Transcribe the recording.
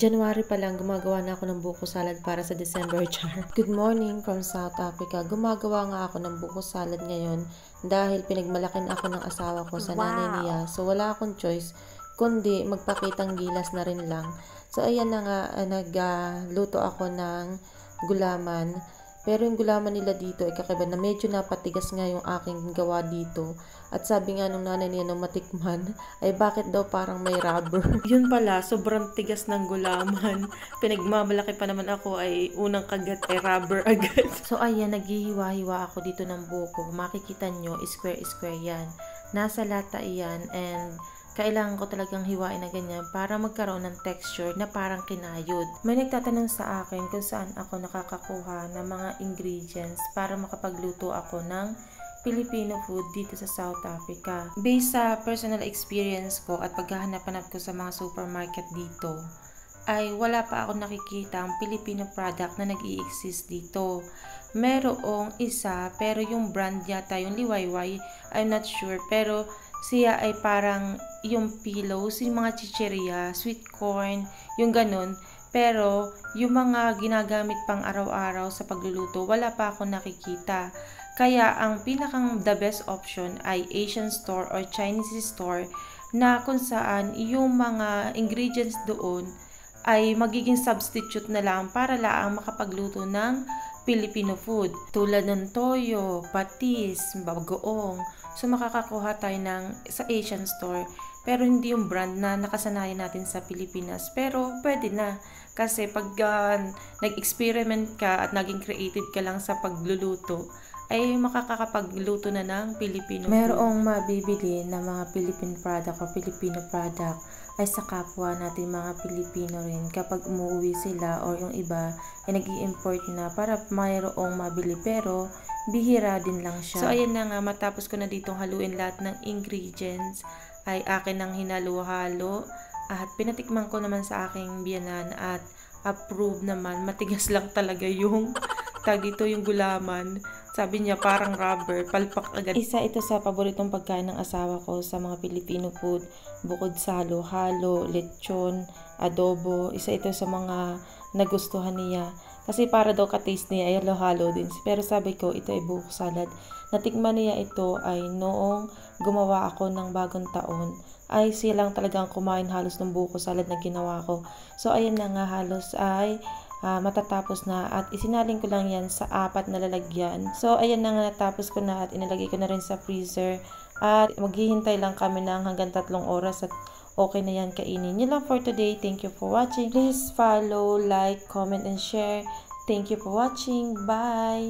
January pa lang, gumagawa na ako ng buko salad para sa December char. Good morning from South Africa. Gumagawa nga ako ng buko salad ngayon dahil pinagmalakin ako ng asawa ko sa nanay niya. So wala akong choice kundi magpakitang gilas na rin lang. So ayan na nga, nagluto ako ng gulaman. Pero yung gulaman nila dito ay kakaiba na medyo napatigas nga yung aking gawa dito. At sabi nga nung nanay niya nung matikman, ay bakit daw parang may rubber. Yun pala, sobrang tigas ng gulaman. Pinagmamalaki pa naman ako ay unang kagat ay rubber agad. So ayan, naghihiwa-hiwa ako dito ng buko. Makikita nyo, square-square yan. Nasa lata yan and kailangan ko talagang hiwain na ganyan para magkaroon ng texture na parang kinayod. May nagtatanong sa akin kung saan ako nakakakuha ng mga ingredients para makapagluto ako ng Filipino food dito sa South Africa. Based sa personal experience ko at paghahanap-hanap ko sa mga supermarket dito, ay wala pa ako nakikita ang Filipino product na nag-i-exist dito. Merong isa pero yung brand yata yung Liwayway, I'm not sure, pero siya ay parang yung pillows, yung mga chicheria, sweet corn, yung ganun. Pero yung mga ginagamit pang araw-araw sa pagluluto, wala pa ako nakikita. Kaya ang pinakang the best option ay Asian store or Chinese store na kung saan yung mga ingredients doon ay magiging substitute na lang para lang makapagluto ng Filipino food. Tulad ng toyo, patis, bagoong. So makakakuha tayo sa Asian store. Pero hindi yung brand na nakasanayan natin sa Pilipinas. Pero pwede na. Kasi pag nag-experiment ka at naging creative ka lang sa pagluluto, ay makakapagluto na ng Filipino food. Merong mabibili na mga Philippine product o Filipino product ay sa kapwa natin mga Pilipino rin kapag umuwi sila or yung iba ay nag-i-import na para mayroong mabili pero bihira din lang siya. So ayan na nga, matapos ko na ditong haluin lahat ng ingredients ay akin nang hinalo-halo at pinatikman ko naman sa aking biyanan at approve naman. Matigas lang talaga yung dito yung gulaman. Sabi niya parang rubber, palpak agad. Isa ito sa paboritong pagkain ng asawa ko sa mga Filipino food. Bukod sa halo-halo, lechon, adobo. Isa ito sa mga nagustuhan niya. Kasi para daw ka-taste niya ay halo-halo din. Pero sabi ko, ito ay buko salad. Natikman niya ito ay noong gumawa ako ng bagong taon. Ay silang talagang kumain halos ng buko salad na ginawa ko. So ayan na nga, halos ay matatapos na at isinaling ko lang yan sa 4 na lalagyan. So ayan na nga, natapos ko na at inilagay ko na rin sa freezer at maghihintay lang kami ng hanggang 3 oras at okay na yan kainin. Yun lang for today. Thank you for watching. Please follow, like, comment, and share. Thank you for watching. Bye!